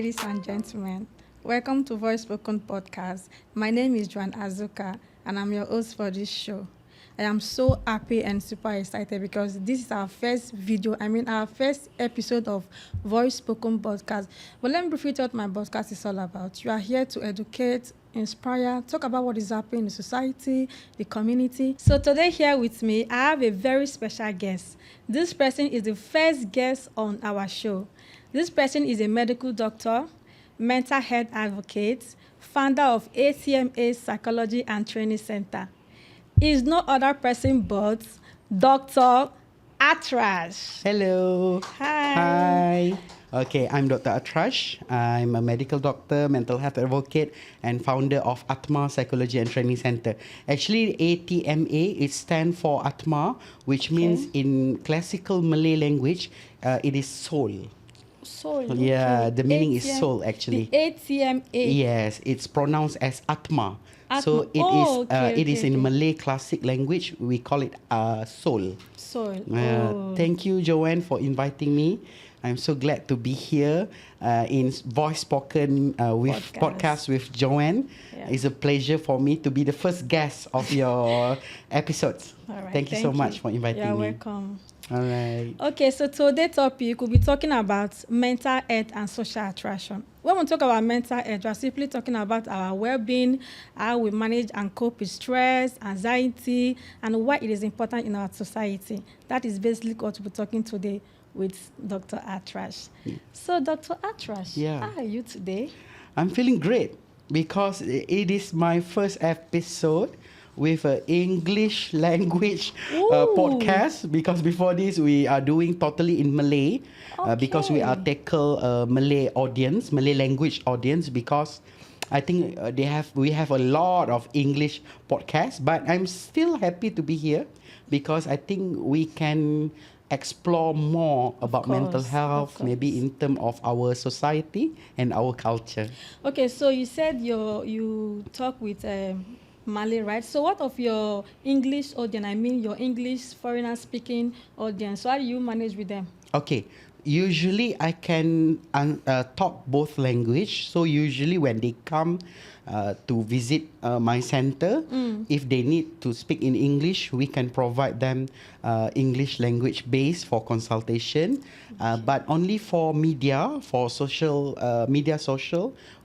ladies and gentlemen. Welcome to Voice Spoken Podcast. My name is Joan Azuka, and I'm your host for this show. I am so happy and super excited because this is our first our first episode of Voice Spoken Podcast. But let me briefly tell what my podcast is all about. You are here to educate, inspire, talk about what is happening in the society, the community. So today here with me, I have a very special guest. This person is the first guest on our show. This person is a medical doctor, mental health advocate, founder of ACMA Psychology and Training Center. Is no other person but Dr. Athrash. Hello. Hi. Hi. Okay, I'm Dr. Athrash. I'm a medical doctor, mental health advocate, and founder of Atma Psychology and Training Center. Actually, ATMA, it stands for Atma, which means in classical Malay language, it is soul. Soul. Yeah, Okay. the meaning is soul actually. The ATMA. Yes, it's pronounced as Atma. Atma. So it is in okay. Malay classic language. We call it soul. Soul. Thank you, Joan, for inviting me. I'm so glad to be here in Voice Spoken with podcast with Joan. Yeah. It's a pleasure for me to be the first guest of your episodes. All right. Thank you so much for inviting You're me. welcome. All right. Okay, so today's topic, we'll be talking about mental health and social attraction. When we talk about mental health, we're simply talking about our well-being, how we manage and cope with stress, anxiety, and why it is important in our society. That is basically what we're talking today with Dr. Athrash. So, Dr. Athrash, how are you today? I'm feeling great because it is my first episode with an English language podcast, because before this we are doing totally in Malay, because we are tackle Malay language audience, because I think we have a lot of English podcasts, but I'm still happy to be here because I think we can explore more about mental health, maybe in terms of our society and our culture. Okay, so you said you talk with Malay, right? So what of your English audience? I mean your English foreigner speaking audience. So how do you manage with them? Okay. Usually I can talk both language. So usually when they come to visit my center, if they need to speak in English, we can provide them English language base for consultation. But only for media, for social,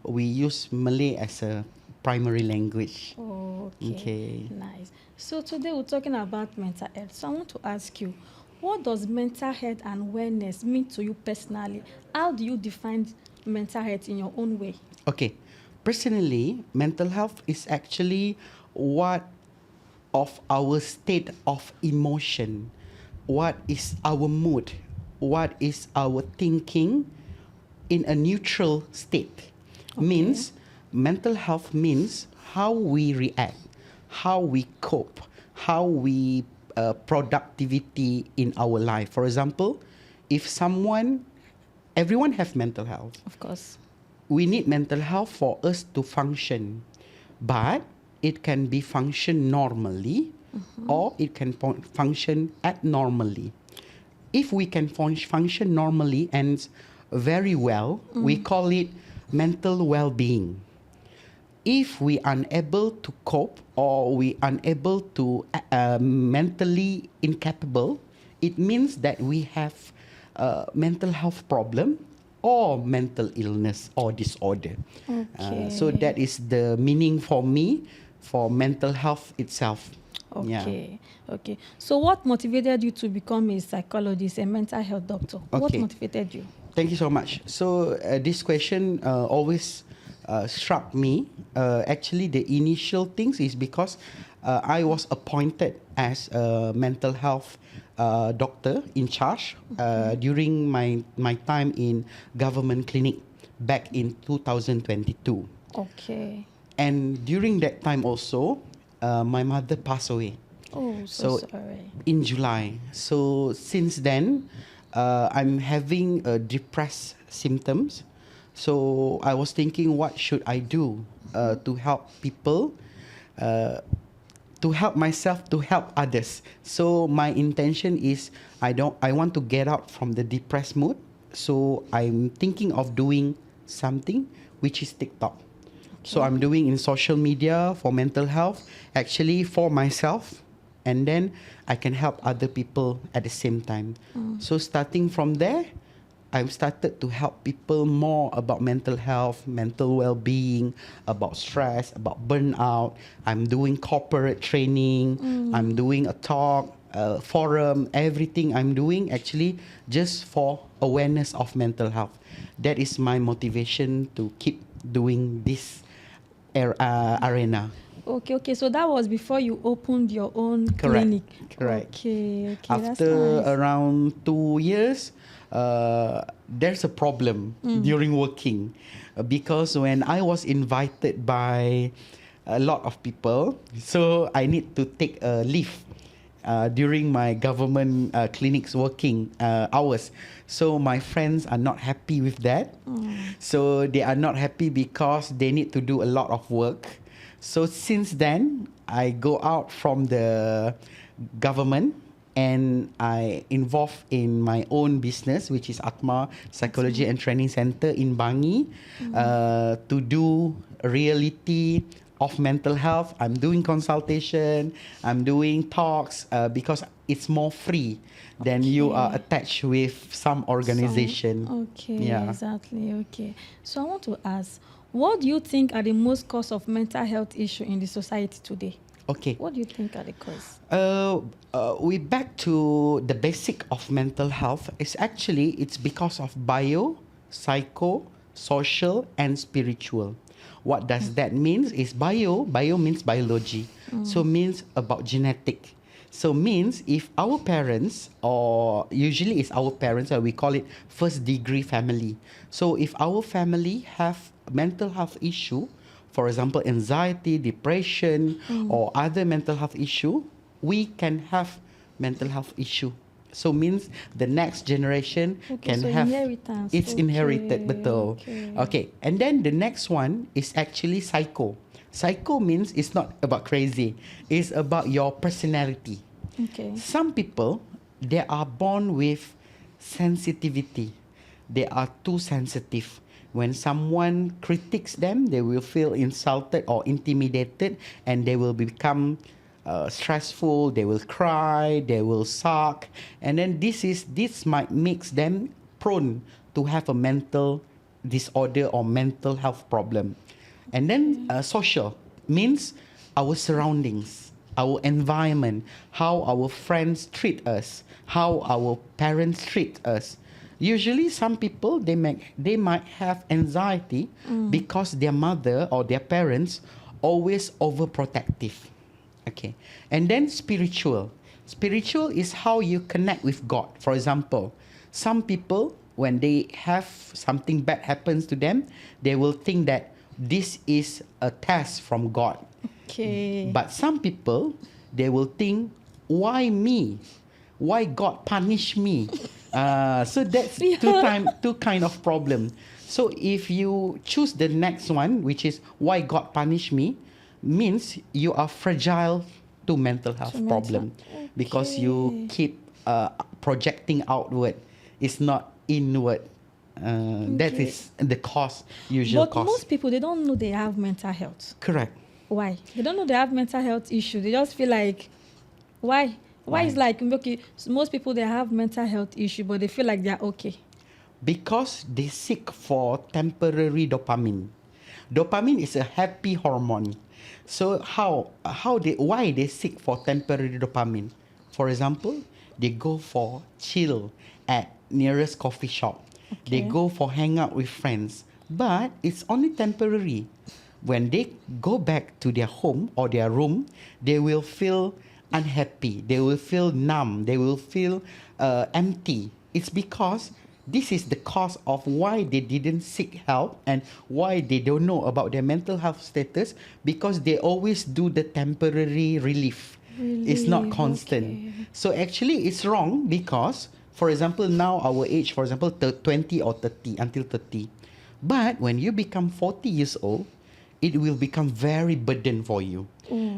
we use Malay as a primary language. Okay. Nice. So today we're talking about mental health. So I want to ask you, what does mental health and wellness mean to you personally? How do you define mental health in your own way? Okay. Personally, mental health is actually what of our state of emotion, what is our mood, what is our thinking in a neutral state. Means mental health means how we react, how we cope, how we productivity in our life. For example, if everyone have mental health. Of course. We need mental health for us to function, but it can be function normally or it can function abnormally. If we can function normally and very well, we call it mental well-being. If we are unable to cope or we are unable to mentally incapable, it means that we have mental health problem or mental illness or disorder. So that is the meaning for me for mental health itself. Okay. So what motivated you to become a psychologist, a mental health doctor? What motivated you? Thank you so much. So this question always struck me. Actually, the initial things is because I was appointed as a mental health doctor in charge during my time in government clinic back in 2022. Okay. And during that time also, my mother passed away. Oh, so sorry. In July. So since then, I'm having depressed symptoms. So I was thinking, what should I do to help people, to help myself, to help others. So my intention is I want to get out from the depressed mood. So I'm thinking of doing something, which is TikTok. So I'm doing in social media for mental health, actually for myself, and then I can help other people at the same time. So starting from there, I've started to help people more about mental health, mental well-being, about stress, about burnout. I'm doing corporate training. I'm doing a talk, a forum, everything I'm doing actually just for awareness of mental health. That is my motivation to keep doing this arena. Okay. So that was before you opened your own Correct. clinic. Correct. Okay, that's After nice. around 2 years, there's a problem during working because when I was invited by a lot of people, so I need to take a leave during my government clinics working hours. So my friends are not happy with that. So they are not happy because they need to do a lot of work. So since then, I go out from the government and I involved in my own business, which is Atma Psychology and Training Center in Bangi, to do reality of mental health. I'm doing consultation, I'm doing talks because it's more free than you are attached with some organization. Exactly. Okay. So I want to ask, what do you think are the most cause of mental health issue in the society today? Okay. What do you think are the cause? We back to the basic of mental health. It's because of bio, psycho, social, and spiritual. What does that mean? Is bio means biology. So means about genetic. So means if our parents, or usually it's our parents, we call it first degree family. So if our family have mental health issue, for example, anxiety, depression, or other mental health issue, we can have mental health issue. So means the next generation can so have inheritance. it's inherited, betul. Okay. Okay, and then the next one is actually psycho. Psycho means it's not about crazy, it's about your personality. Okay. Some people, they are born with sensitivity. They are too sensitive. When someone critiques them, they will feel insulted or intimidated, and they will become stressful. They will cry. They will sulk, and then this might makes them prone to have a mental disorder or mental health problem. And then social means our surroundings, our environment, how our friends treat us, how our parents treat us. Usually some people they might have anxiety because their mother or their parents always overprotective. Okay. And then spiritual. Spiritual is how you connect with God. For example, some people when they have something bad happens to them, they will think that this is a test from God. Okay. But some people, they will think, why me? Why God punish me? So that's two kind of problem. So if you choose the next one, which is why God punish me, means you are fragile to mental health problem because you keep projecting outward. It's not inward. That is the cause, usual cause. But most people, they don't know they have mental health. Correct. Why? They don't know they have mental health issue. They just feel like, why? Why is like, okay, so most people, they have mental health issue, but they feel like they're okay. Because they seek for temporary dopamine. Dopamine is a happy hormone. So why they seek for temporary dopamine? For example, they go for chill at nearest coffee shop. They go for hang out with friends. But it's only temporary. When they go back to their home or their room, they will feel unhappy. They will feel numb. They will feel empty. It's because this is the cause of why they didn't seek help and why they don't know about their mental health status, because they always do the temporary relief. It's not constant. Okay. So actually it's wrong because, for example, now our age, for example, 20 or 30, until 30. But when you become 40 years old, it will become very burden for you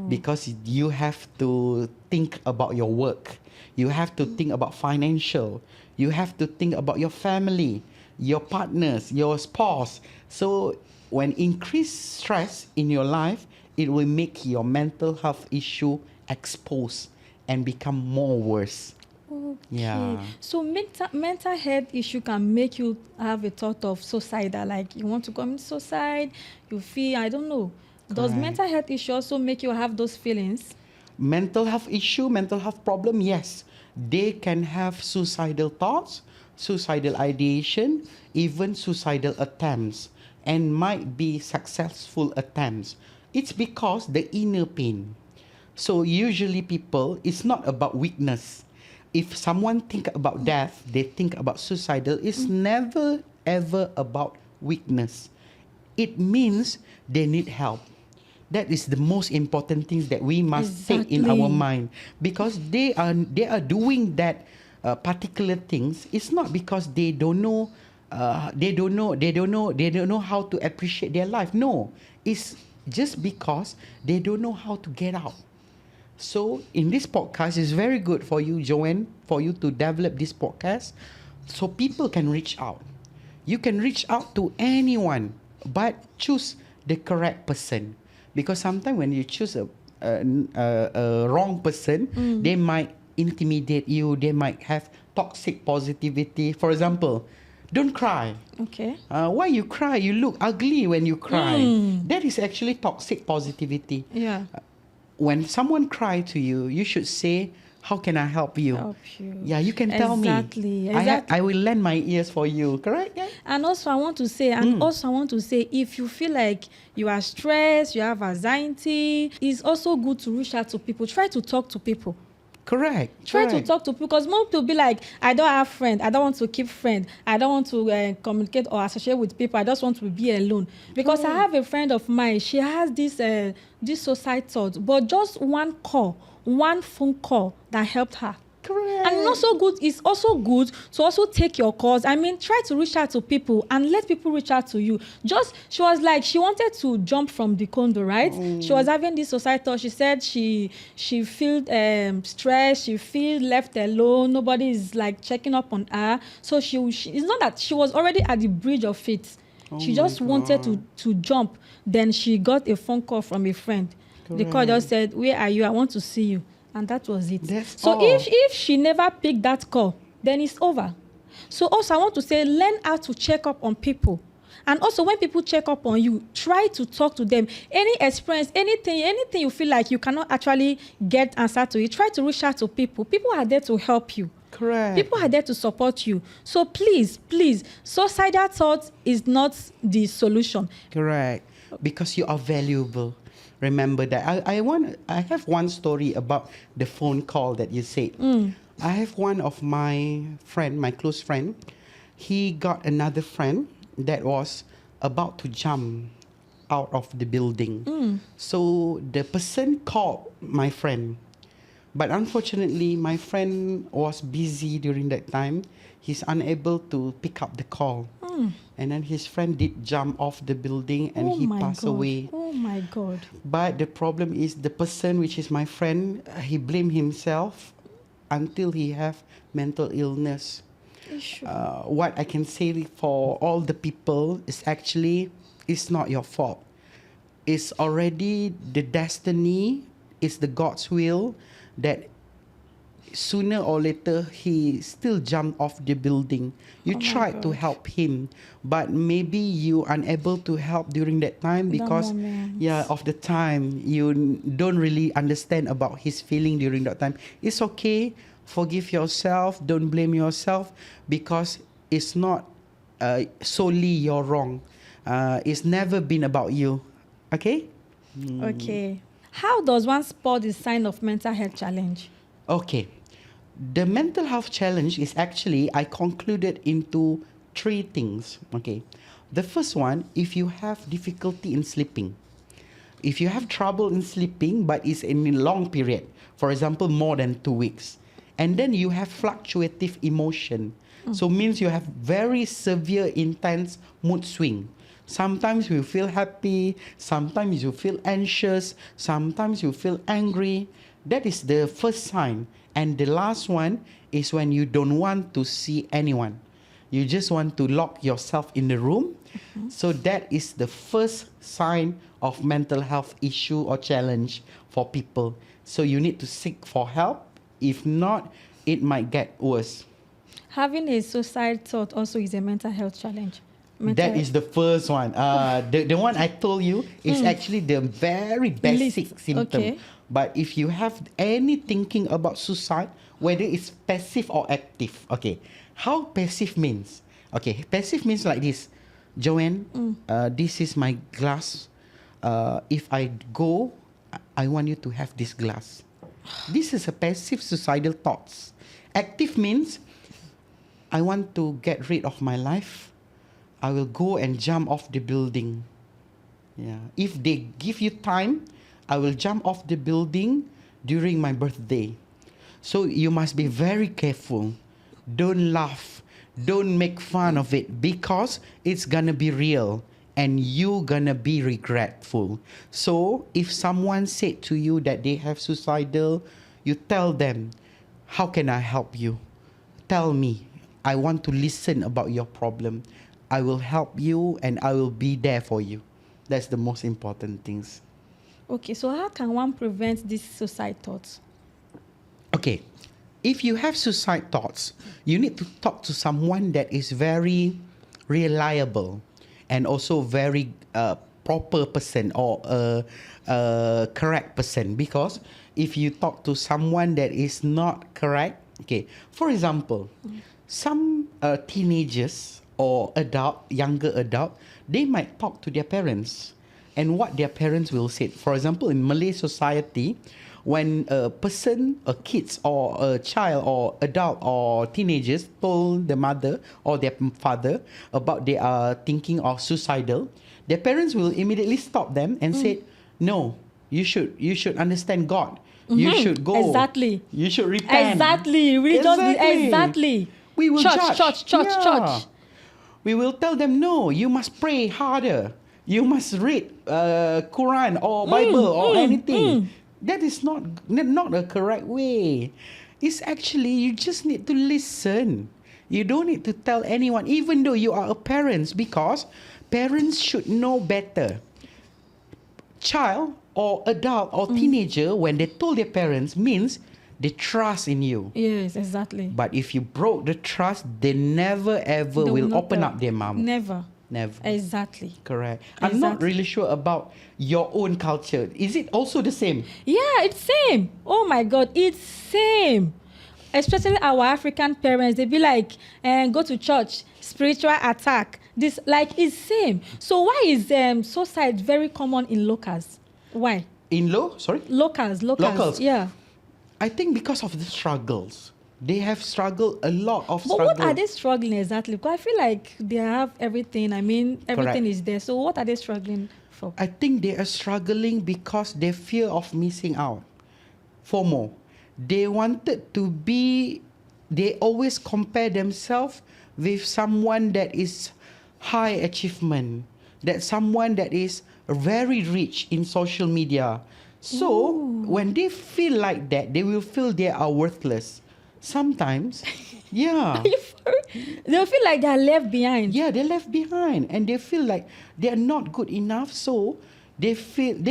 because you have to think about your work. You have to think about financial. You have to think about your family. your partners, your spouse. So when increased stress in your life, it will make your mental health issue expose and become more worse. Okay. Yeah. So mental health issue can make you have a thought of suicide, like you want to commit suicide, you feel, I don't know. Does Correct. mental health issue also make you have those feelings? Mental health issue, mental health problem, yes. They can have suicidal thoughts, suicidal ideation, even suicidal attempts, and might be successful attempts. It's because the inner pain. So usually people, it's not about weakness. If someone think about death, they think about suicidal. It's never ever about weakness. It means they need help. That is the most important things that we must take in our Exactly. mind, because they are doing that particular things. It's not because they don't know, they don't know how to appreciate their life. No, it's just because they don't know how to get out. So in this podcast, it's very good for you, Joanne, for you to develop this podcast so people can reach out. You can reach out to anyone, but choose the correct person. Because sometimes when you choose a wrong person, they might intimidate you, they might have toxic positivity. For example, don't cry. Okay. Why you cry? You look ugly when you cry. That is actually toxic positivity. Yeah. When someone cry to you, you should say, how can I help you? Help you. Yeah, you can tell me. Exactly. I will lend my ears for you, correct? Yeah. And also I want to say, if you feel like you are stressed, you have anxiety, it's also good to reach out to people. Try to talk to people. Correct. Try to talk to people, because most people be like, I don't have friends, I don't want to keep friends, I don't want to communicate or associate with people, I just want to be alone. Because I have a friend of mine, she has this suicide thought, but just one phone call that helped her. Correct. And it's also good to also take your calls. I mean, try to reach out to people and let people reach out to you. She was like, she wanted to jump from the condo, right? She was having this suicide thought. She said she feel stressed, she feel left alone. Nobody is like checking up on her. So she it's not that she was already at the bridge of it. She just wanted to jump. Then she got a phone call from a friend. The call just said, where are you? I want to see you. And that was it. That's so all. if she never picked that call, then it's over. So also I want to say, learn how to check up on people. And also when people check up on you, try to talk to them. Any experience, anything you feel like you cannot actually get answer to it, try to reach out to people. People are there to help you. Correct. People are there to support you. So please, suicidal thought is not the solution. Correct. Because you are valuable. Remember that. I have one story about the phone call that you said. I have one of my friend, my close friend. He got another friend that was about to jump out of the building. So the person called my friend. But unfortunately, my friend was busy during that time. He's unable to pick up the call. And then his friend did jump off the building and he passed away. Oh my God. But the problem is the person, which is my friend, he blamed himself until he have mental illness. What I can say for all the people is actually, it's not your fault. It's already the destiny, it's the God's will that sooner or later he still jumped off the building. You tried to help him, but maybe you unable to help during that time because of the time you don't really understand about his feeling during that time. It's okay. Forgive yourself. Don't blame yourself, because it's not solely your wrong. It's never been about you. Okay? Okay. How does one spot the sign of mental health challenge? Okay. The mental health challenge is actually, I concluded into 3 things. Okay. The first one, if you have difficulty in sleeping. If you have trouble in sleeping, but it's in a long period, for example, more than 2 weeks, and then you have fluctuative emotion. So means you have very severe, intense mood swing. Sometimes you feel happy, sometimes you feel anxious, sometimes you feel angry. That is the first sign. And the last one is when you don't want to see anyone. You just want to lock yourself in the room. So that is the first sign of mental health issue or challenge for people. So you need to seek for help. If not, it might get worse. Having a suicide thought also is a mental health challenge. That is the first one. The one I told you is actually the very basic symptom. Okay. But if you have any thinking about suicide, whether it's passive or active, okay, how passive means? Okay, passive means like this. Joan, this is my glass. If I go, I want you to have this glass. This is a passive suicidal thoughts. Active means I want to get rid of my life. I will go and jump off the building. Yeah. If they give you time, I will jump off the building during my birthday. So you must be very careful. Don't laugh. Don't make fun of it because it's gonna be real and you gonna be regretful. So if someone said to you that they have suicidal, you tell them, how can I help you? Tell me. I want to listen about your problem. I will help you and I will be there for you. That's the most important things. Okay, so how can one prevent these suicide thoughts? Okay, if you have suicide thoughts, you need to talk to someone that is very reliable and also very proper person or a correct person. Because if you talk to someone that is not correct, okay, for example, some teenagers or younger adult, they might talk to their parents and what their parents will say. For example, in Malay society, when a person, a kids or a child or adult or teenagers told the mother or their father about they are thinking of suicidal, their parents will immediately stop them and say, no, you should understand God. You should go. Exactly. You should repent. Exactly. Exactly. We will Church. We will tell them, no, you must pray harder. You must read Quran or Bible or anything. That is not a correct way. It's actually, you just need to listen. You don't need to tell anyone, even though you are a parent, because parents should know better. Child or adult or teenager, when they told their parents, means they trust in you. Yes, exactly. But if you broke the trust, they never ever will open up their mouth. Never. Exactly. Correct. I'm not really sure about your own culture. Is it also the same? Yeah, it's same. Oh my God, it's same. Especially our African parents, they be like, go to church, spiritual attack. This it's same. So why is suicide very common in locals? Why? Locals. Yeah. I think because of the struggles. They have struggled a lot of struggle. But what are they struggling exactly? Because I feel like they have everything. I mean, everything Correct. is there. So what are they struggling for? I think they are struggling because they fear of missing out. FOMO. They always compare themselves with someone that is high achievement, that someone that is very rich in social media. So when they feel like that, they will feel they are worthless. Sometimes, yeah. They'll feel like they're left behind. Yeah, they're left behind and they feel like they're not good enough. So they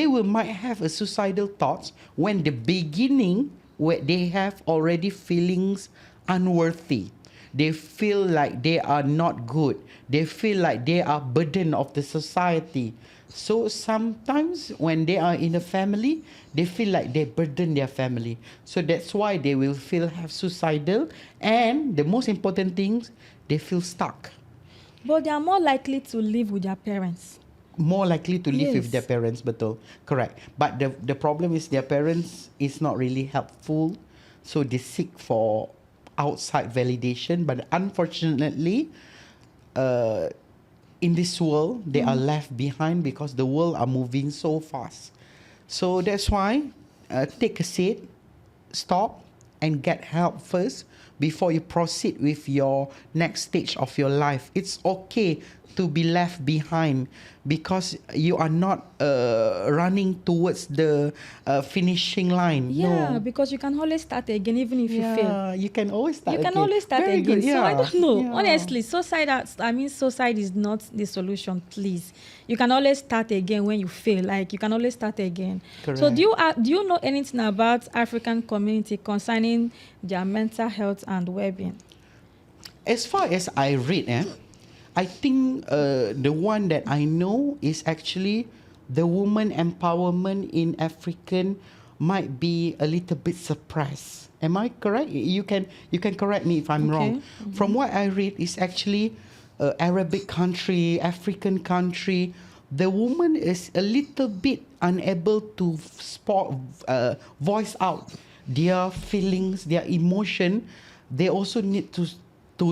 might have a suicidal thoughts when the beginning where they have already feelings unworthy. They feel like they are not good. They feel like they are burden of the society. So sometimes when they are in a family, they feel like they burden their family. So that's why they will have suicidal. And the most important things, they feel stuck. But they are more likely to live with their parents. More likely to live with their parents, betul. Correct. But the problem is their parents is not really helpful. So they seek for outside validation. But unfortunately, in this world, they are left behind because the world are moving so fast. So that's why take a seat, stop, and get help first before you proceed with your next stage of your life. It's okay to be left behind because you are not running towards the finishing line. Yeah, No. because you can always start again even if you fail. Yeah, you can always start You can again. always start Very again. good. So I Yeah. don't know. Yeah. Honestly, suicide is not the solution, please. You can always start again when you fail. Like, you can always start again. Correct. So do you know anything about African community concerning their mental health and well-being? As far as I read, I think the one that I know is actually the woman empowerment in African might be a little bit suppressed. Am I correct? You can correct me if I'm wrong. Mm-hmm. From what I read, is actually Arabic country, African country. The woman is a little bit unable to voice out their feelings, their emotion. They also need to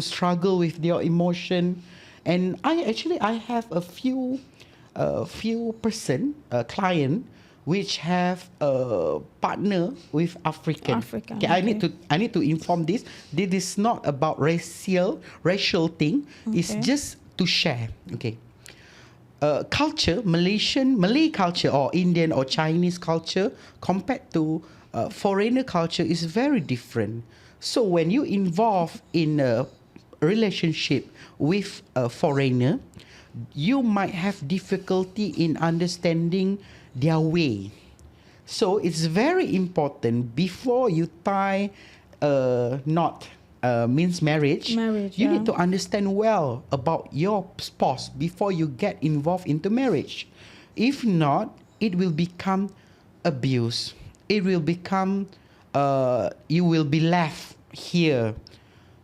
struggle with their emotion. And I have a few client which have a partner with African. African, Okay, I need to inform this. This is not about racial thing. It's Okay. just to share. Okay. Culture, Malay culture or Indian or Chinese culture compared to foreigner culture is very different. So when you involve in a relationship with a foreigner, you might have difficulty in understanding their way. So it's very important before you tie knot, means marriage. You need to understand well about your spouse before you get involved into marriage. If not, it will become abuse. It will become you will be left here.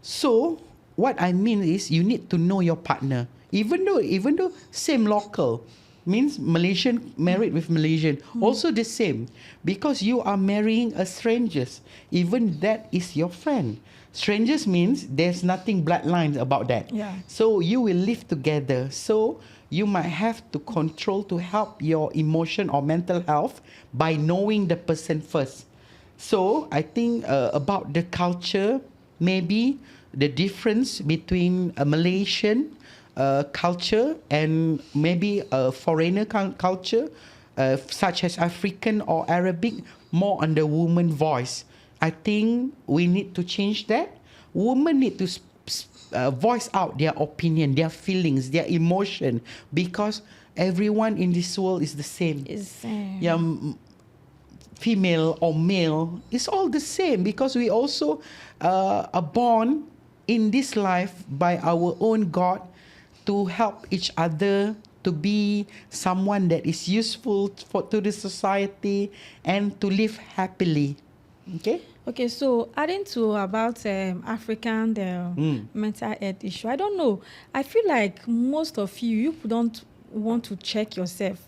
So what I mean is you need to know your partner. Even though same local, means Malaysian married with Malaysian, also the same, because you are marrying a strangers. Even that is your friend. Strangers means there's nothing bloodlines about that. Yeah. So you will live together. So you might have to control to help your emotion or mental health by knowing the person first. So I think about the culture, maybe the difference between a Malaysian culture and maybe a foreigner culture, such as African or Arabic, more on the woman voice. I think we need to change that. Women need to voice out their opinion, their feelings, their emotion, because everyone in this world is the same. Yeah, female or male, it's all the same, because we also are born in this life by our own God to help each other, to be someone that is useful to the society and to live happily. Okay, so adding to about African mental health issue, I don't know. I feel like most of you don't want to check yourself.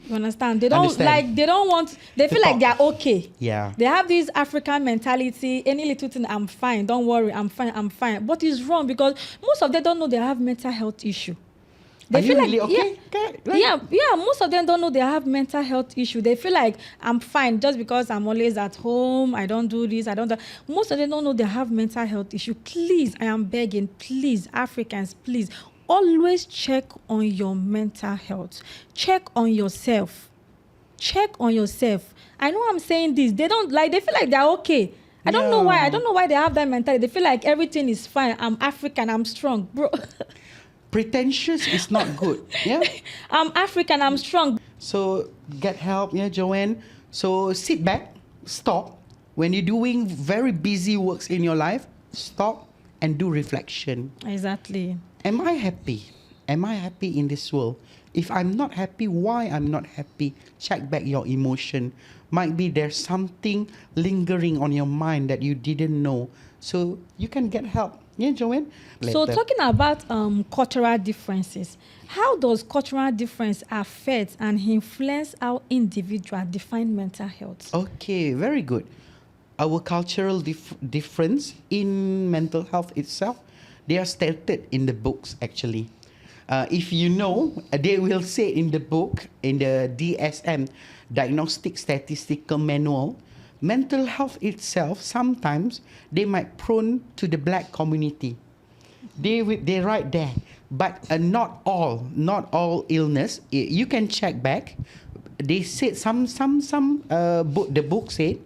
You understand? They don't want. They feel like they are okay. Yeah. They have this African mentality. Any little thing, I'm fine. Don't worry, I'm fine. But it's wrong, because most of them don't know they have mental health issue. They feel really like, okay? Yeah. Most of them don't know they have mental health issue. They feel like I'm fine just because I'm always at home. I don't do this. I don't do. Most of them don't know they have mental health issue. Please, I am begging. Please, Africans, please. Always check on your mental health. Check on yourself. Check on yourself. I know I'm saying this. They feel like they're okay. I don't know why. I don't know why they have that mentality. They feel like everything is fine. I'm African. I'm strong, bro. Pretentious is not good. Yeah. I'm African. I'm strong. So get help, Joanne. So sit back, stop. When you're doing very busy works in your life, stop and do reflection. Exactly. Am I happy? Am I happy in this world? If I'm not happy, why I'm not happy? Check back your emotion. Might be there's something lingering on your mind that you didn't know. So you can get help. Yeah, Joanne? So talking about cultural differences, how does cultural difference affect and influence how individuals define mental health? Okay, very good. Our cultural difference in mental health itself, they are stated in the books actually. If you know, they will say in the book, in the DSM, Diagnostic Statistical Manual, mental health itself, sometimes they might prone to the black community. They write there, but not all illness. You can check back. They said the book said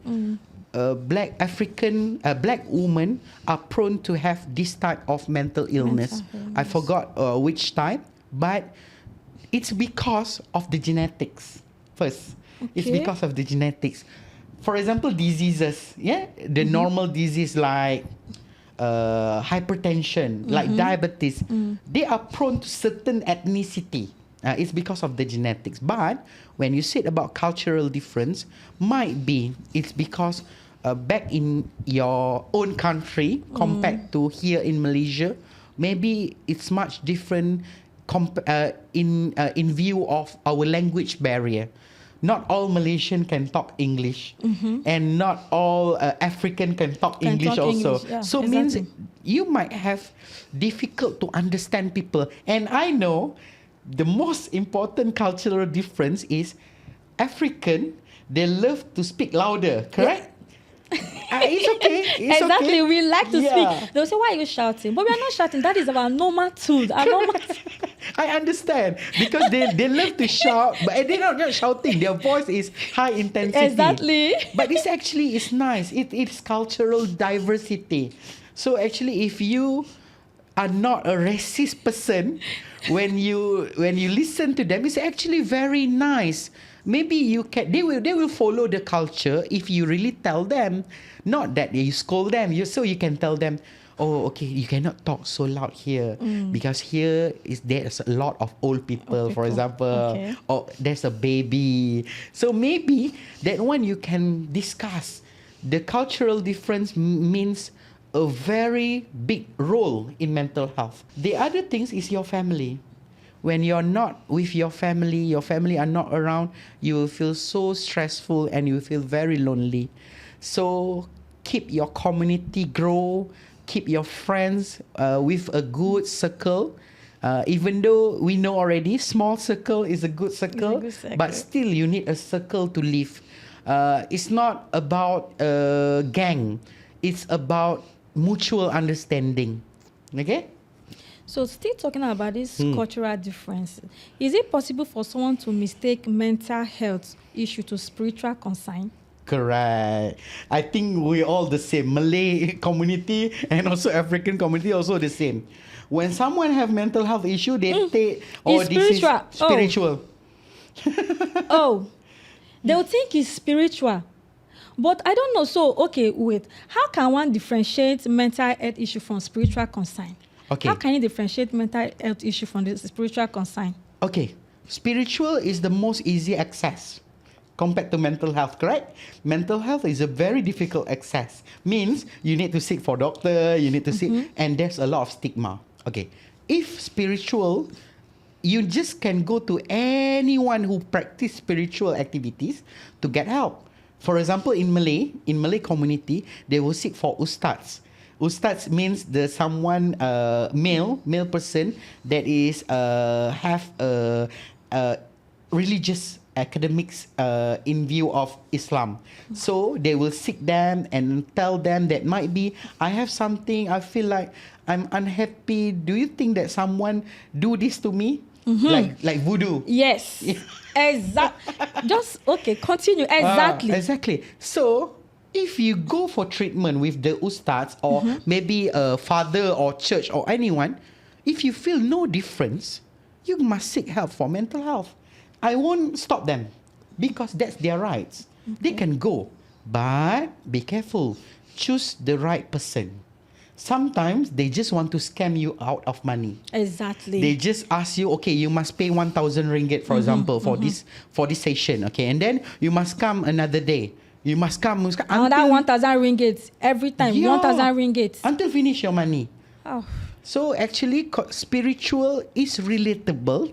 black women are prone to have this type of mental illness. I forgot which type, but it's because of the genetics. First, it's because of the genetics. For example, diseases, the normal disease like hypertension, like diabetes, they are prone to certain ethnicity. It's because of the genetics. But when you said about cultural difference, might be it's because back in your own country compared to here in Malaysia, maybe it's much different in view of our language barrier. Not all Malaysian can talk English, and not all African can talk English also. So means you might have difficult to understand people. And I know the most important cultural difference is African, they love to speak louder, correct? It's okay. It's exactly. Okay. We like to speak. They'll say, why are you shouting? But we are not shouting. That is our normal tune. I understand. Because they love to shout, but they're not shouting. Their voice is high intensity. Exactly. But this actually is nice. It's cultural diversity. So actually, if you are not a racist person, when you listen to them, it's actually very nice. Maybe they will follow the culture if you really tell them, not that you scold them. So you can tell them, oh, okay, you cannot talk so loud here because there's a lot of old people, for example, or there's a baby. So maybe that one you can discuss. The cultural difference means a very big role in mental health. The other things is your family. When you're not with your family are not around, you will feel so stressful and you will feel very lonely. So keep your community grow, keep your friends with a good circle. Even though we know already, small circle is a good circle, but still you need a circle to live. It's not about a gang. It's about mutual understanding. Okay? So still talking about this cultural difference, is it possible for someone to mistake mental health issue to spiritual concern? Correct. I think we're all the same. Malay community and also African community also the same. When someone have mental health issue, they take, it's this spiritual. is spiritual. They'll think it's spiritual. But I don't know. So, okay, wait. How can one differentiate mental health issue from spiritual concern? Okay. How can you differentiate mental health issue from the spiritual concern? Okay. Spiritual is the most easy access compared to mental health, correct? Mental health is a very difficult access. Means you need to seek for doctor, you need to seek, and there's a lot of stigma. Okay. If spiritual, you just can go to anyone who practice spiritual activities to get help. For example, in Malay community, they will seek for ustads. Ustads means someone male person that is have a religious academics in view of Islam. So they will seek them and tell them that might be, I have something, I feel like I'm unhappy. Do you think that someone do this to me? Like voodoo? Yes. Just, okay, continue. Exactly. So if you go for treatment with the ustads or maybe a father or church or anyone, if you feel no difference, you must seek help for mental health. I won't stop them because that's their rights. They can go, but be careful. Choose the right person. Sometimes they just want to scam you out of money. Exactly. They just ask you, okay, you must pay 1,000 ringgit, for example, for this session, okay, and then you must come another day. You must come another 1,000 ringgit every time. 1,000 ringgit until finish your money. Oh. So actually, spiritual is relatable.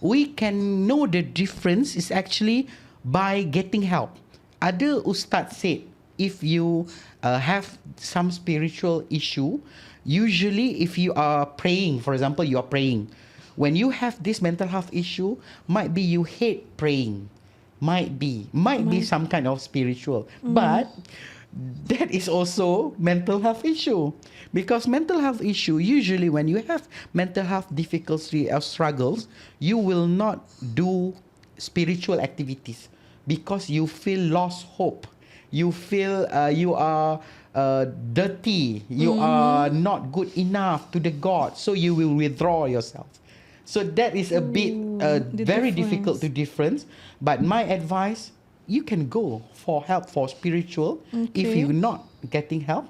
We can know the difference is actually by getting help. Other ustad said, if you have some spiritual issue, usually if you are praying, for example, you are praying. When you have this mental health issue, might be you hate praying. Might be some kind of spiritual. But that is also mental health issue. Because mental health issue, usually when you have mental health difficulty or struggles, you will not do spiritual activities because you feel lost hope. You feel you are dirty. You are not good enough to the God. So you will withdraw yourself. So that is a bit very difficult to difference. But my advice, you can go for help for spiritual. If you're not getting help,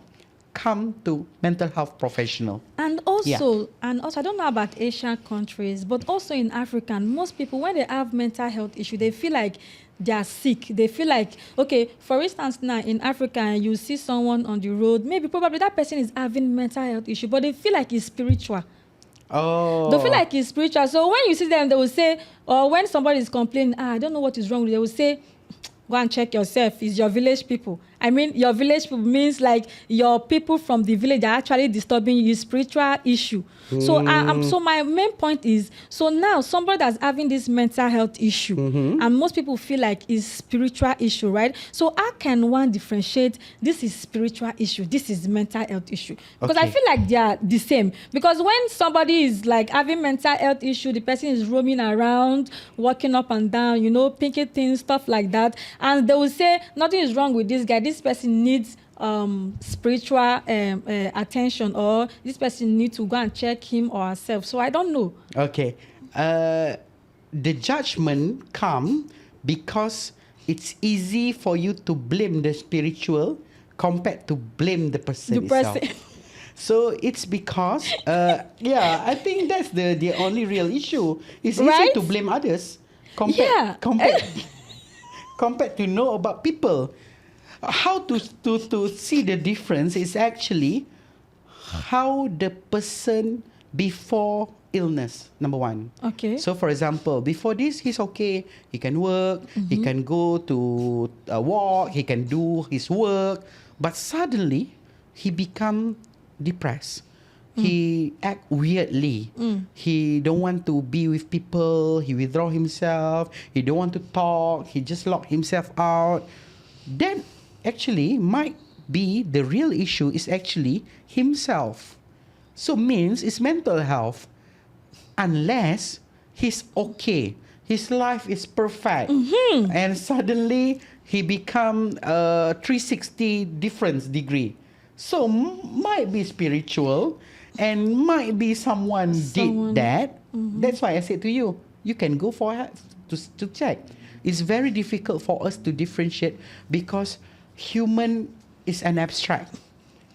come to mental health professional. And also, I don't know about Asian countries, but also in Africa, most people, when they have mental health issue, they feel like they are sick. They feel like, okay, for instance, now in Africa, you see someone on the road, probably that person is having mental health issue, but they feel like it's spiritual. Oh. They feel like it's spiritual. So when you see them, they will say, or when somebody is complaining, I don't know what is wrong with you, they will say, go and check yourself. It's your village people. I mean, your village people means like your people from the village are actually disturbing you, spiritual issue. So, so my main point is, so now somebody that's having this mental health issue, and most people feel like it's spiritual issue, right? So how can one differentiate this is spiritual issue, this is mental health issue? Because I feel like they are the same. Because when somebody is like having mental health issue, the person is roaming around, walking up and down, you know, pinky things, stuff like that, and they will say nothing is wrong with this guy. This person needs spiritual attention, or this person needs to go and check him or herself. So I don't know. Okay. The judgment come because it's easy for you to blame the spiritual compared to blame the person itself. So it's because, I think that's the only real issue. It's easy to blame others compared to know about people. How to see the difference is actually how the person before illness, number one. Okay. So for example, before this, he's okay. He can work. He can go to walk. He can do his work. But suddenly, he become depressed. He act weirdly. He don't want to be with people. He withdraw himself. He don't want to talk. He just lock himself out. Then actually might be the real issue is actually himself. So means it's mental health. Unless he's okay. His life is perfect. And suddenly he become 360 different degree. So might be spiritual and might be someone did that. That's why I said to you, you can go for help to check. It's very difficult for us to differentiate because human is an abstract.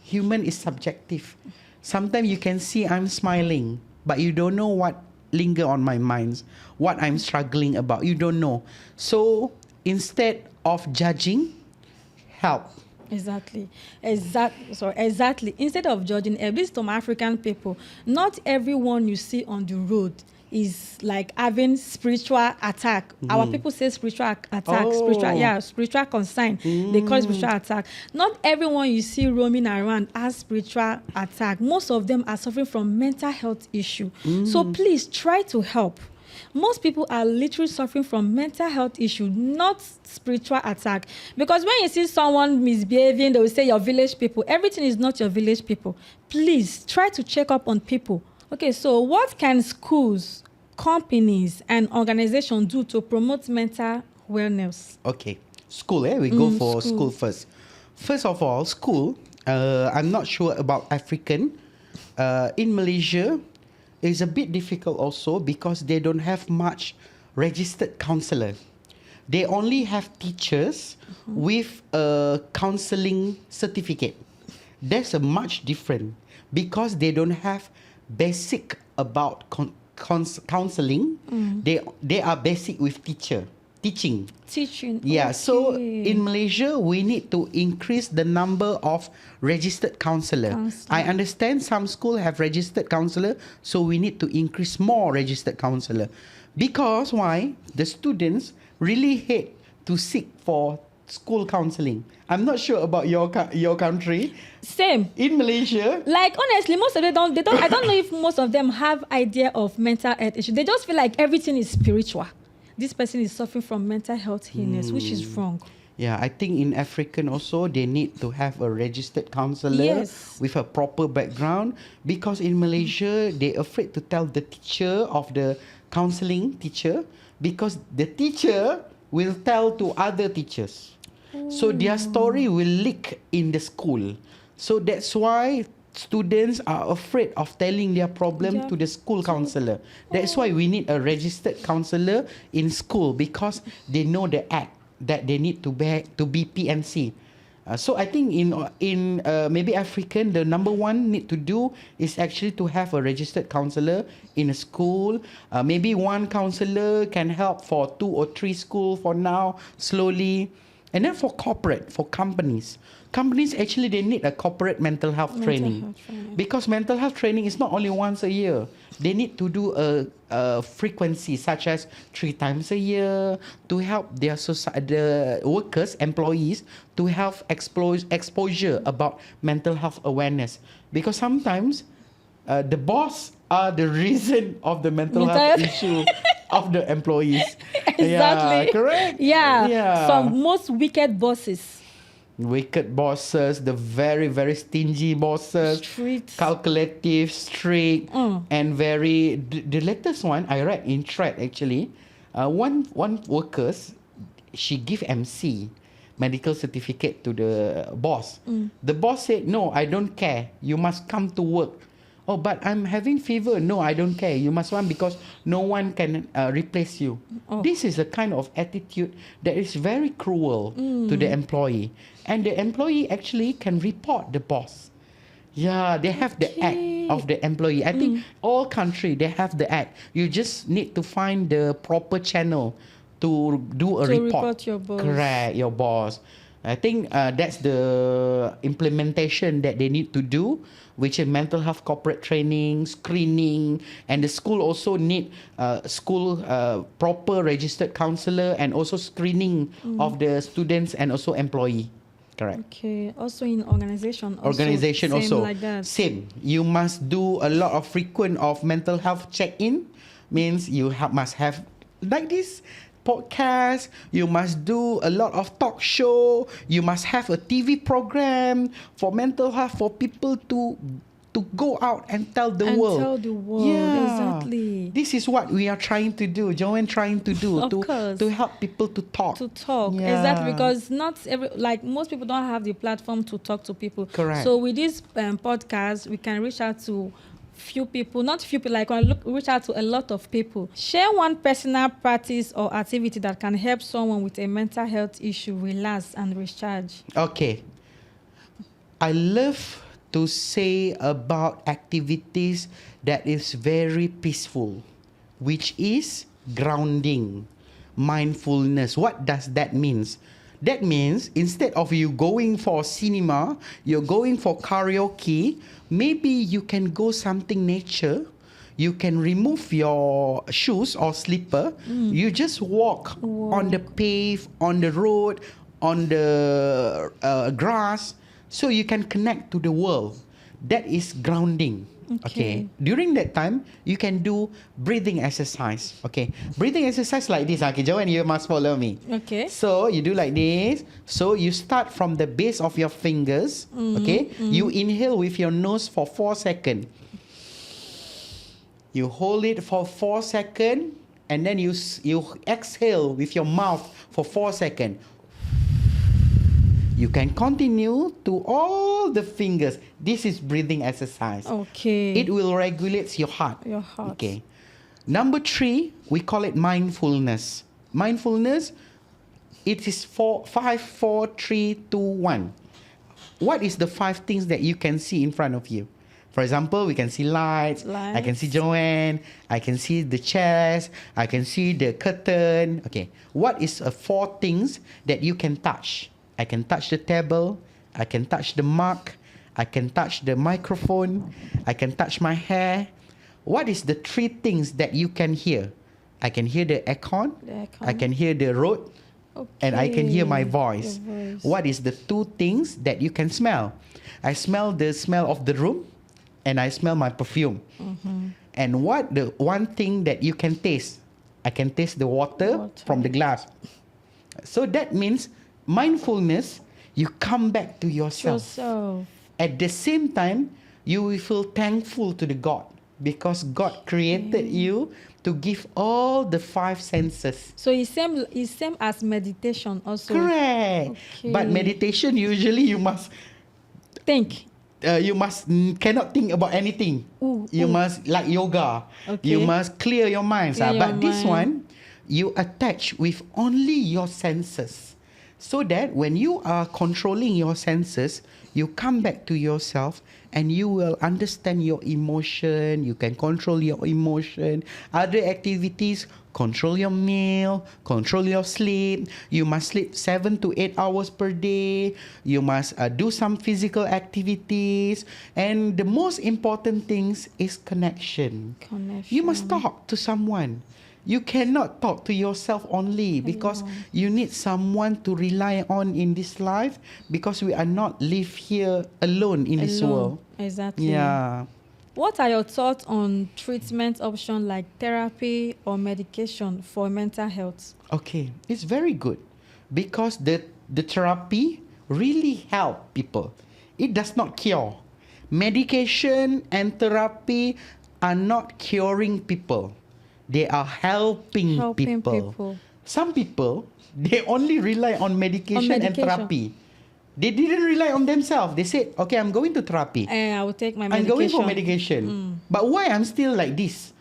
Human is subjective. Sometimes you can see I'm smiling, but you don't know what linger on my mind, what I'm struggling about. You don't know. So instead of judging, help. Exactly. Instead of judging, at least some African people, not everyone you see on the road is like having spiritual attack. Our people say spiritual attack, spiritual concern. They call it spiritual attack. Not everyone you see roaming around has spiritual attack. Most of them are suffering from mental health issue. So please try to help. Most people are literally suffering from mental health issue, not spiritual attack. Because when you see someone misbehaving, they will say your village people. Everything is not your village people. Please try to check up on people. Okay, so what can schools, companies, and organizations do to promote mental wellness? Okay, school, we go for school first. First of all, school, I'm not sure about African. In Malaysia, it's a bit difficult also because they don't have much registered counselor. They only have teachers with a counseling certificate. That's a much different because they don't have basic about counseling. They are basic with teaching. Yeah, okay. So in Malaysia, we need to increase the number of registered counselor. I understand some schools have registered counselor, so we need to increase more registered counselor. Because why? The students really hate to seek for school counseling. I'm not sure about your country. Same. In Malaysia. Like, honestly, most of them don't, I don't know if most of them have idea of mental health issue. They just feel like everything is spiritual. This person is suffering from mental health illness, which is wrong. Yeah, I think in African also they need to have a registered counselor Yes. with a proper background, because in Malaysia they afraid to tell the teacher of the counselling teacher, because the teacher will tell to other teachers. So their story will leak in the school. So that's why students are afraid of telling their problem Yeah. to the school counselor. That's why we need a registered counselor in school, because they know the act that they need to be PNC. So I think in maybe African, the number one need to do is actually to have a registered counselor in a school. Maybe one counselor can help for 2 or 3 school for now, slowly. And then for corporate, for companies actually they need a corporate mental health training. Because mental health training is not only once a year. They need to do a frequency such as 3 times a year to help the workers, employees to have exposure about mental health awareness. Because sometimes the boss are the reason of the mental health issue of the employees. Exactly. Yeah, correct. Yeah. Some most wicked bosses. Wicked bosses, the very, very stingy bosses, Strict. calculative, strict, and very. The latest one I read in thread actually, one workers, she give MC, medical certificate to the boss. The boss said, "No, I don't care. You must come to work." Oh, but I'm having fever. No, I don't care. You must come because no one can replace you. This is a kind of attitude that is very cruel to the employee. And the employee actually can report the boss. Yeah, they have the act of the employee. I think all country, they have the act. You just need to find the proper channel to do a report. Report your boss. Correct, your boss. I think that's the implementation that they need to do, which is mental health corporate training, screening, and the school also need proper registered counselor and also screening of the students and also employee. Correct. Okay. Also in organization. Organization same also like that. same. You must do a lot of frequent of mental health check-in. Means you must have like this podcast. You must do a lot of talk show. You must have a TV program for mental health for people to go out and tell the world. Tell the world. Yeah. Exactly. This is what we are trying to do. Joan trying to do Of course. to help people to talk. Yeah. Exactly, because not every, like most people don't have the platform to talk to people. Correct. So with this podcast, we can reach out to few people, not few people, like reach out to a lot of people. Share one personal practice or activity that can help someone with a mental health issue relax and recharge. Okay. I love to say about activities that is very peaceful, which is grounding, mindfulness. What does that mean? That means instead of you going for cinema, you're going for karaoke, maybe you can go something nature. You can remove your shoes or slipper. You just walk on the pave, on the road, on the grass, so you can connect to the world. That is grounding. Okay. During that time, you can do breathing exercise. Okay. Breathing exercise like this. Okay, Joan, you must follow me. Okay. So you do like this. So you start from the base of your fingers. Okay. You inhale with your nose for 4 seconds. You hold it for 4 seconds, and then you exhale with your mouth for 4 seconds. You can continue to all the fingers. This is breathing exercise. Okay. It will regulate your heart. Your heart. Okay. Number 3, we call it mindfulness. Mindfulness, it is 5, 4, 3, 2, 1. What is the 5 things that you can see in front of you? For example, we can see lights. I can see Joanne. I can see the chairs. I can see the curtain. Okay. What is 4 things that you can touch? I can touch the table. I can touch the mug. I can touch the microphone. I can touch my hair. What is the 3 things that you can hear? I can hear the aircon. I can hear the road. And I can hear my voice. What is the 2 things that you can smell? I smell the smell of the room, and I smell my perfume. And what the 1 thing that you can taste? I can taste the water from the glass. So that means mindfulness, you come back to yourself. Yourself. At the same time, you will feel thankful to the God because God created you to give all the 5 senses. So it's same as meditation also. Correct. Okay. But meditation, usually you must Think. cannot think about anything. You must, like yoga, you must clear your mind. Clear But your this mind. one, you attach with only your senses. So that when you are controlling your senses, you come back to yourself and you will understand your emotion. You can control your emotion. Other activities, control your meal, control your sleep. You must sleep 7 to 8 hours per day. You must do some physical activities. And the most important things is connection. You must talk to someone. You cannot talk to yourself only because you need someone to rely on in this life because we are not live here alone in this world. Exactly. Yeah. What are your thoughts on treatment options like therapy or medication for mental health? Okay, it's very good because the therapy really help people. It does not cure. Medication and therapy are not curing people. They are helping people. Some people, they only rely on medication and therapy. They didn't rely on themselves. They said, okay, I'm going to therapy. I will take my medication. I'm going for medication. But why I'm still like this?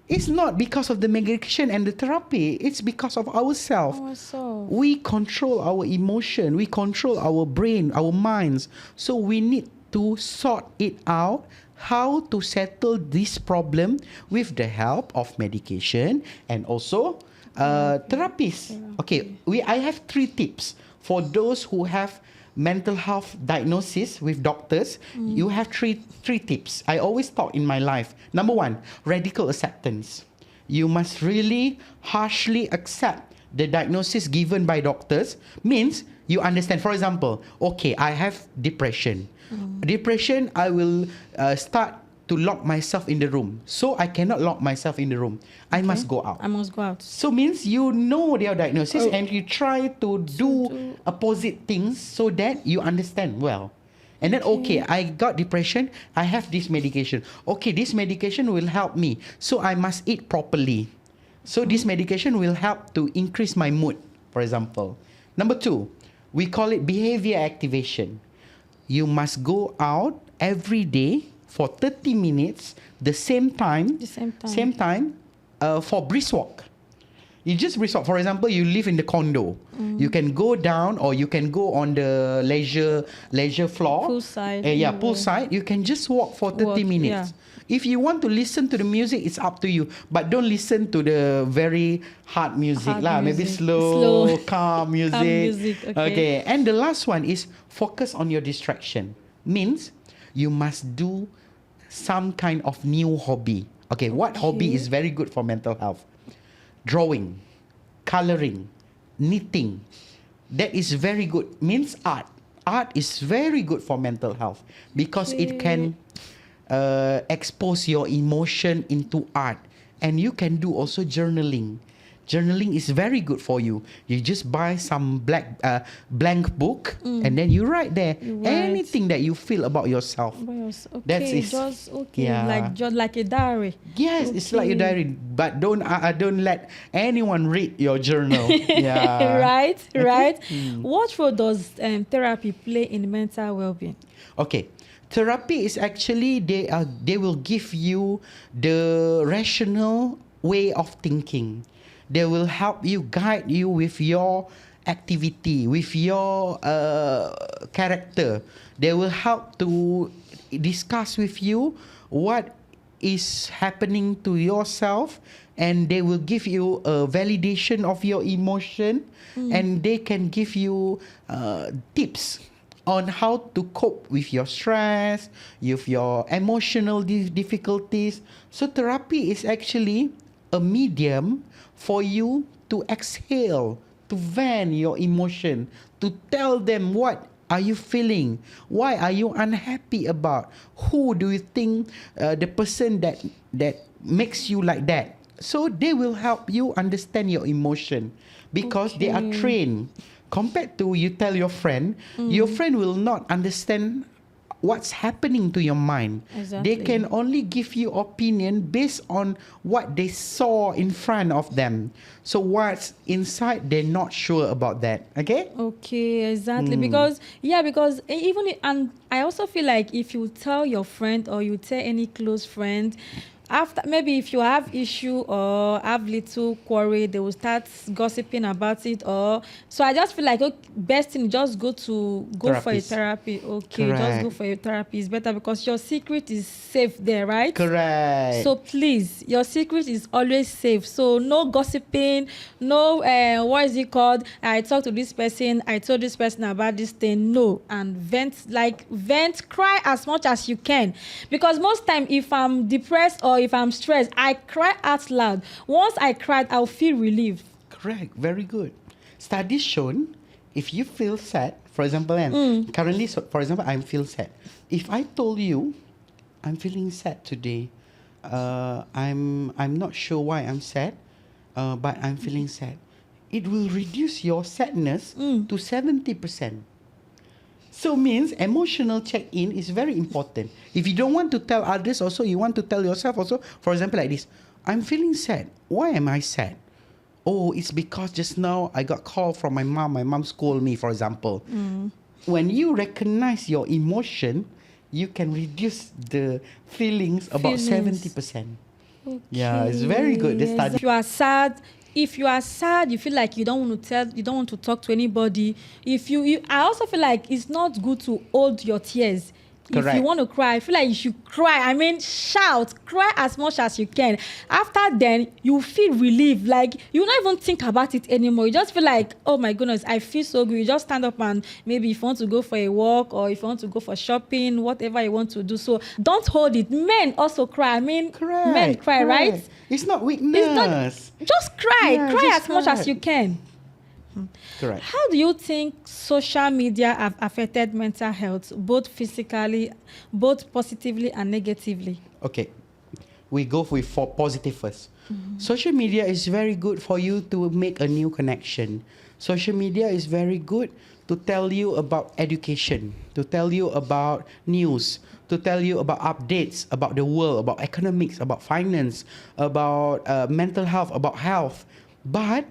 It's not because of the medication and the therapy. It's because of ourselves. We control our emotion. We control our brain, our minds. So we need to sort it out how to settle this problem with the help of medication and also therapists. Okay, I have 3 tips for those who have mental health diagnosis with doctors. You have three tips. I always talk in my life. Number 1, radical acceptance. You must really harshly accept the diagnosis given by doctors. Means you understand. For example, okay, I have depression. Depression, I will start to lock myself in the room. So I cannot lock myself in the room. I must go out. I must go out. So means you know their diagnosis and you try to do opposite things so that you understand well. And then, okay, I got depression. I have this medication. Okay, this medication will help me. So I must eat properly. So this medication will help to increase my mood, for example. Number 2, we call it behavior activation. You must go out every day for 30 minutes, the same time for brisk walk. You just brisk walk. For example, you live in the condo. You can go down or you can go on the leisure floor. Poolside. Poolside. You can just walk for 30 minutes. Yeah. If you want to listen to the music, it's up to you. But don't listen to the very hard music. Maybe slow, calm music. Calm music. Okay. And the last one is focus on your distraction. Means you must do some kind of new hobby. Okay, what hobby is very good for mental health? Drawing, coloring, knitting. That is very good. Means art. Art is very good for mental health because it can expose your emotion into art. And you can do also journaling. Journaling is very good for you. You just buy some blank book and then you write there anything that you feel about yourself. That's it. Just like a diary. Yes, it's like a diary. But don't let anyone read your journal. Yeah. Right. What role does therapy play in mental well-being? Okay. Therapy is actually they will give you the rational way of thinking. They will help you, guide you with your activity, with your character. They will help to discuss with you what is happening to yourself, and they will give you a validation of your emotion, and they can give you tips on how to cope with your stress, with your emotional difficulties. So therapy is actually a medium for you to exhale, to vent your emotion, to tell them what are you feeling, why are you unhappy about, who do you think the person that makes you like that. So they will help you understand your emotion because they are trained Compared to you tell your friend will not understand what's happening to your mind. Exactly. They can only give you opinion based on what they saw in front of them. So what's inside, they're not sure about that. Okay? Okay, exactly. Because and I also feel like if you tell your friend or you tell any close friend, after maybe if you have issue or have little quarrel, they will start gossiping about it. Or so I just feel like, okay, best thing, just go for a Therapist. therapy. Okay, just Correct. go for a therapy. It's better because your secret is safe there, right? Correct. So please, your secret is always safe. So no gossiping, no what is it called? I talked to this person, I told this person about this thing. No, and vent, cry as much as you can. Because most time, if I'm depressed or if I'm stressed, I cry out loud. Once I cried, I'll feel relieved. Correct. Very good. Studies shown, if you feel sad, for example, and currently, so for example, I feel sad. If I told you, I'm feeling sad today, I'm not sure why I'm sad, but I'm feeling sad, it will reduce your sadness to 70%. So means emotional check-in is very important. If you don't want to tell others also, you want to tell yourself also. For example, like this, I'm feeling sad. Why am I sad? Oh, it's because just now I got call from my mom. My mom scolded me, for example. When you recognize your emotion, you can reduce the feelings about 70%. Okay. Yeah, it's very good. This study. If you are sad, you feel like you don't want to talk to anybody. I also feel like it's not good to hold your tears. If you want to cry, I feel like you should cry. I mean, shout, cry as much as you can. After then, you feel relieved. Like, you don't even think about it anymore. You just feel like, oh my goodness, I feel so good. You just stand up and maybe if you want to go for a walk or if you want to go for shopping, whatever you want to do. So don't hold it. Men also cry. I mean, men cry, right? It's not weakness. Just cry. Yeah, cry just as much as you can. Correct. How do you think social media have affected mental health, both positively and negatively? Okay, we go for positive first. Social media is very good for you to make a new connection. Social media is very good to tell you about education, to tell you about news, to tell you about updates about the world, about economics, about finance, about mental health, about health. But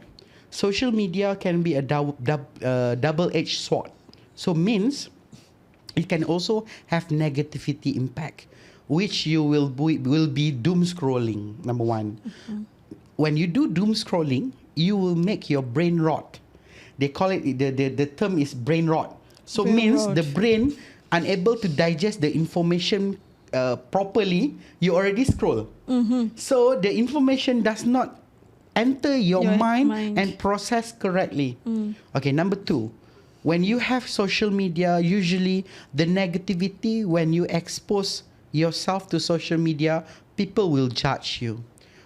social media can be a double-edged sword. So means it can also have negativity impact, which you will be doom scrolling. Number one, when you do doom scrolling, you will make your brain rot. They call it the term is brain rot. So Brain means rot. the brain unable to digest the information properly. You already scroll. So the information does not enter your mind and process correctly. Okay, number two, when you have social media, usually the negativity, when you expose yourself to social media, people will judge you.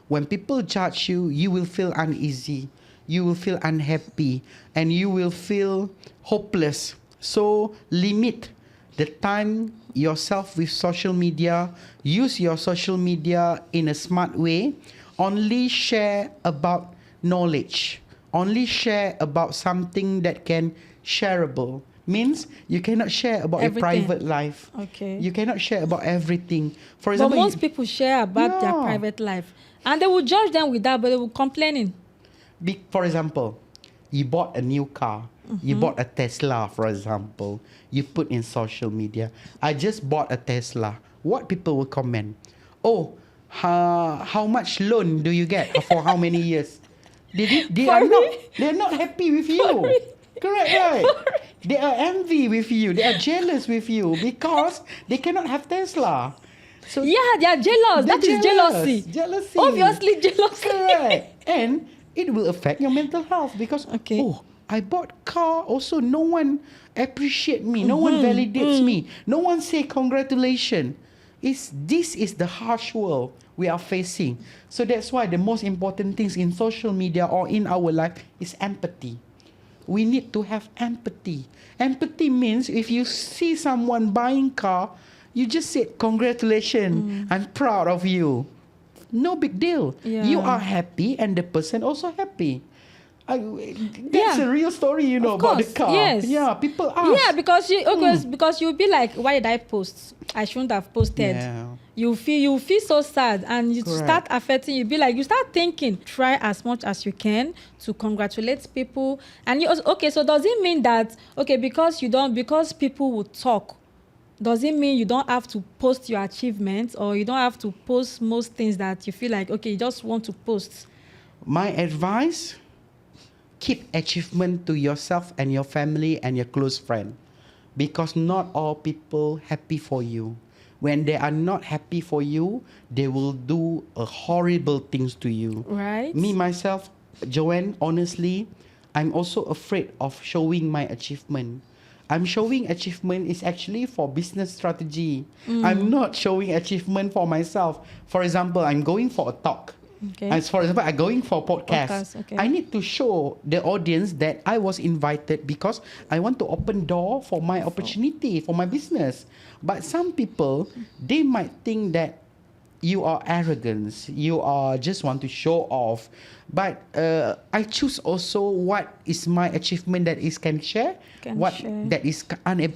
When people judge you, you will feel uneasy, you will feel unhappy, and you will feel hopeless. So limit the time yourself with social media. Use your social media in a smart way. Only share about knowledge. Only share about something that can shareable. Means you cannot share about your private life. Okay. You cannot share about everything. For But example, most people share about their private life. And they will judge them with that, but they will complaining. For example, you bought a new car. You bought a Tesla, for example. You put in social media, I just bought a Tesla. What people will comment? Oh, how much loan do you get for how many years? They're not happy with you. Correct, right? They are envy with you. They are jealous with you because they cannot have Tesla. So yeah, they are jealous. That is jealousy. Jealousy. Obviously jealousy. Correct. And it will affect your mental health because I bought car. Also, no one appreciate me. No one validates me. No one say congratulations. This is the harsh world we are facing. So that's why the most important things in social media or in our life is empathy. We need to have empathy. Empathy means if you see someone buying car, you just say congratulations. I'm proud of you. No big deal. Yeah. You are happy and the person also happy. That's a real story, you know, Of about the course, car. yes. Yeah, people ask. Yeah, because you'll be like, why did I post? I shouldn't have posted. Yeah. You feel so sad, and you Correct. start affecting. You be like, you start thinking. Try as much as you can to congratulate people. And you also, okay, so does it mean that because people will talk? Does it mean you don't have to post your achievements, or you don't have to post most things that you feel like, okay, you just want to post? My advice, keep achievement to yourself and your family and your close friend, because not all people happy for you. When they are not happy for you, they will do horrible things to you. Right? Me, myself, Joanne, honestly, I'm also afraid of showing my achievement. I'm showing achievement is actually for business strategy. I'm not showing achievement for myself. For example, I'm going for a talk. Okay. As for example, I'm going for a podcast. Okay. I need to show the audience that I was invited because I want to open door for my opportunity, for my business. But some people, they might think that you are arrogant, you are just want to show off. But I choose also what is my achievement that is can share, that is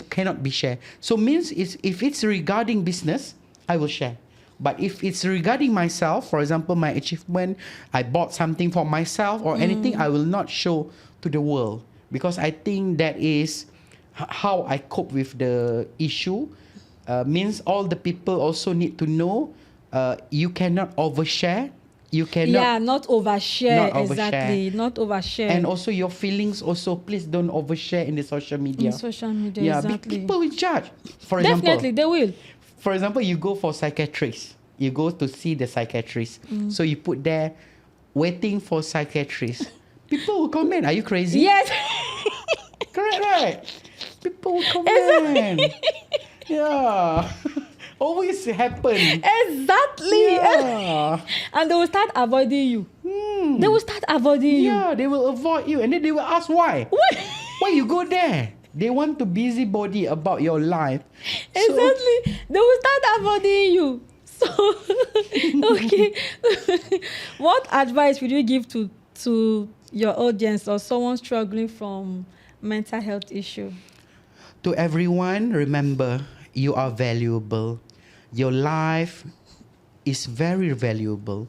cannot be shared. So means if it's regarding business, I will share. But if it's regarding myself, for example, my achievement, I bought something for myself or anything, I will not show to the world, because I think that is how I cope with the issue. Means all the people also need to know you cannot overshare. You cannot. Not overshare. Exactly. Not overshare. And also your feelings also, please don't overshare in the social media. In social media, yeah, exactly. People will judge. For Definitely, example, they will. For example, you go for psychiatrist. You go to see the psychiatrist. So you put there, waiting for psychiatrist. People will comment, are you crazy? Yes. Correct, right? People will comment. Yeah. Always happen. Exactly. Yeah. And they will start avoiding you. They will start avoiding you. Yeah, they will avoid you. And then they will ask why. What? Why you go there? They want to busybody about your life. Exactly. They will start avoiding you. So, okay. What advice would you give to your audience or someone struggling from mental health issue? To everyone, remember, you are valuable. Your life is very valuable.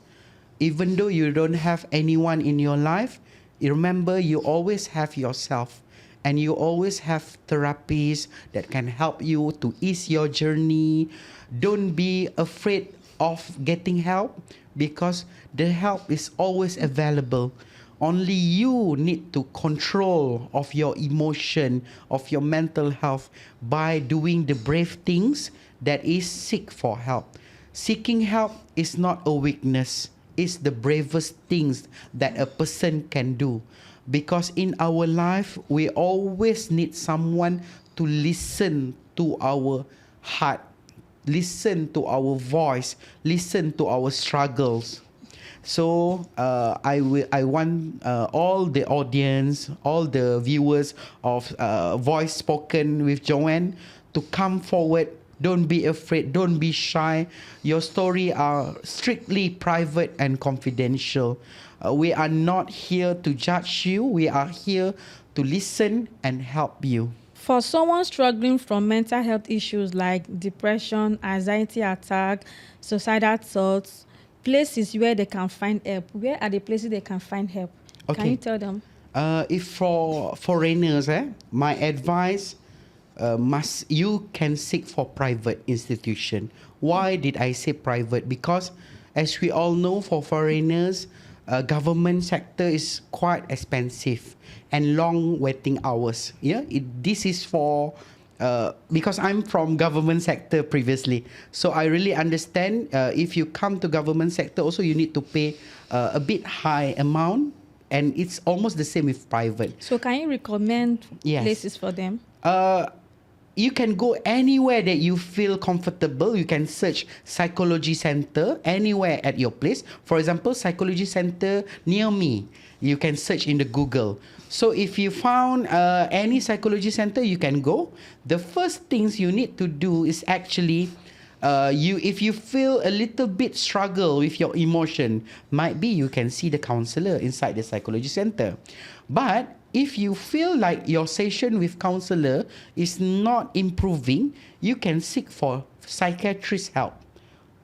Even though you don't have anyone in your life, remember you always have yourself. And you always have therapies that can help you to ease your journey. Don't be afraid of getting help, because the help is always available. Only you need to control of your emotion, of your mental health, by doing the brave things that is seek for help. Seeking help is not a weakness. It's the bravest things that a person can do. Because in our life, we always need someone to listen to our heart, listen to our voice, listen to our struggles. So I want all the audience, all the viewers of Voice Spoken with Joanne to come forward. Don't be afraid. Don't be shy. Your story are strictly private and confidential. We are not here to judge you. We are here to listen and help you. For someone struggling from mental health issues like depression, anxiety attack, suicidal thoughts, places where they can find help, where are the places they can find help? Okay. Can you tell them? If for foreigners, my advice, you can seek for private institution. Why did I say private? Because as we all know, for foreigners, government sector is quite expensive and long waiting hours. This is for because I'm from government sector previously, so I really understand. If you come to government sector, also you need to pay a bit high amount, and it's almost the same with private. So can you recommend places for them? You can go anywhere that you feel comfortable. You can search psychology center anywhere at your place. For example, psychology center near me. You can search in the Google. So if you found any psychology center, you can go. The first things you need to do is actually if you feel a little bit struggle with your emotion, might be you can see the counselor inside the psychology center. But if you feel like your session with counselor is not improving, you can seek for psychiatrist help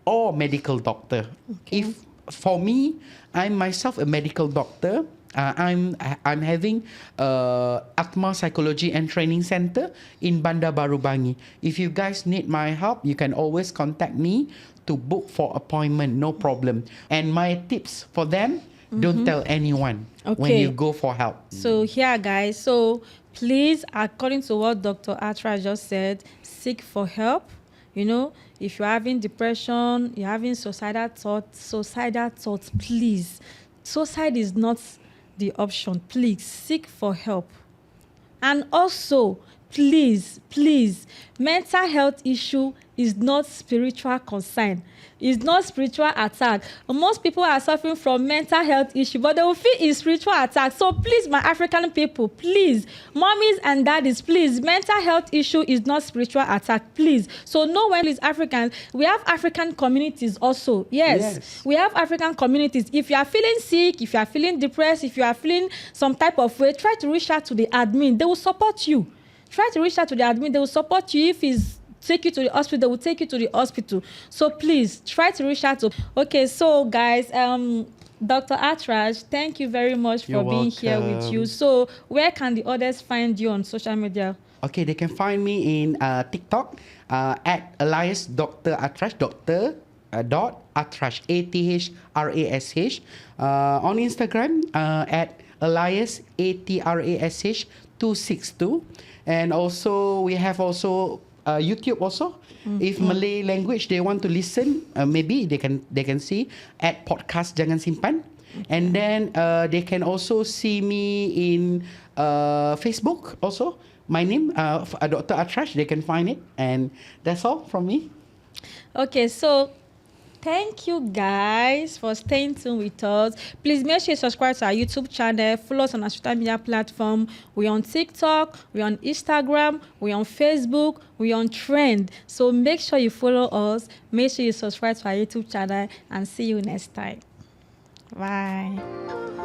or medical doctor. If for me, I'm myself a medical doctor. I'm having Atma Psychology and Training Center in Bandar Baru Bangi. If you guys need my help, you can always contact me to book for appointment, no problem. And my tips for them, don't tell anyone when you go for help. So here, guys, so please, according to what Dr. Athrash just said, seek for help. You know, if you're having depression, you're having suicidal thoughts, please, suicide is not the option. Please seek for help. And also, please, mental health issue is not spiritual concern. It's not spiritual attack. Most people are suffering from mental health issue, but they will feel it's spiritual attack. So please, my African people, please, mommies and daddies, please, mental health issue is not spiritual attack, please. So no one is African. We have African communities also. Yes, we have African communities. If you are feeling sick, if you are feeling depressed, if you are feeling some type of way, try to reach out to the admin. They will support you. Try to reach out to the admin. They will support you. If it's take you to the hospital, they will take you to the hospital. So please try to reach out to. Okay, so guys, Dr. Athrash, thank you very much for being here with you. So where can the others find you on social media? Okay, they can find me in TikTok at alias Dr. Athrash, dot Athrash, Athrash. On Instagram at alias Athrash 262, and also we have also YouTube also. If Malay language they want to listen, maybe they can see at podcast Jangan Simpan. And then they can also see me in Facebook also. My name, Dr. Athrash, they can find it. And that's all from me. Okay, so thank you guys for staying tuned with us. Please make sure you subscribe to our YouTube channel. Follow us on our social media platform. We're on TikTok, we're on Instagram, we're on Facebook, we're on Trend. So make sure you follow us. Make sure you subscribe to our YouTube channel and see you next time. Bye.